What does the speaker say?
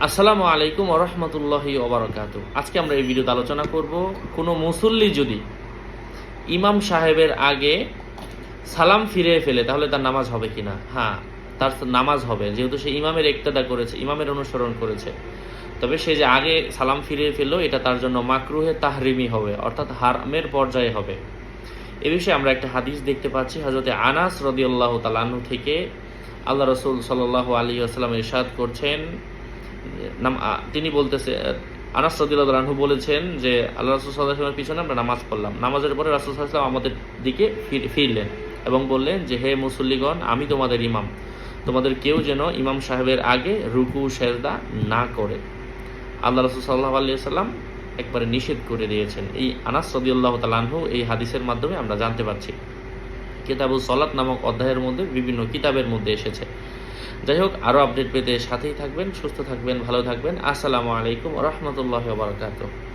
আসসালামু আলাইকুম ওয়া রাহমাতুল্লাহি ওয়া বারাকাতুহু। আজকে আমরা এই ভিডিওতে আলোচনা করব কোনো মুসল্লি যদি ইমাম সাহেবের আগে সালাম ফিরিয়ে ফেলে তাহলে তার নামাজ হবে কিনা। হ্যাঁ, তার নামাজ হবে, যেহেতু সে ইমামের ইক্তেদা করেছে, ইমামের অনুসরণ করেছে। তবে সে যে আগে সালাম ফিরিয়ে ফেললো এটা তার জন্য মাকরুহে তাহরিমি হবে, অর্থাৎ হারামের পর্যায়ে হবে। এ বিষয়ে আমরা একটা হাদিস দেখতে পাচ্ছি হযরতে আনাস রাদিয়াল্লাহু তাআলা আনহু থেকে। আল্লাহ রাসূল সাল্লাল্লাহু আলাইহি ওয়াসাল্লাম ইরশাদ করছেন, তিনি বলতেছে, আনাস রাদিয়াল্লাহু আনহু বলেছেন যে আল্লাহ রাসূল সাল্লাল্লাহু আলাইহি ওয়াসাল্লামের পিছনে আমরা নামাজ পড়লাম। নামাজের পরে রাসূল সাল্লাল্লাহু আলাইহি ওয়াসাল্লাম আমাদের দিকে ফিরলেন এবং বললেন যে, হে মুসল্লিগণ, আমি তোমাদের ইমাম, তোমাদের কেউ যেন ইমাম সাহেবের আগে রুকু সেজদা না করে। আল্লাহ রাসূল সাল্লাল্লাহু আলাইহি ওয়াসাল্লাম একবারে নিষেধ করে দিয়েছেন। এই আনাস রাদিয়াল্লাহু তাআলা আনহু এই হাদিসের মাধ্যমে আমরা জানতে পারছি। কিতাবুস সালাত নামক অধ্যায়ের মধ্যে বিভিন্ন কিতাবের মধ্যে এসেছে। যাই হোক, আরও আপডেট পেতে সাথেই থাকবেন, সুস্থ থাকবেন, ভালো থাকবেন। আসসালামু আলাইকুম ওয়া রাহমাতুল্লাহি ওয়া বারাকাতুহু।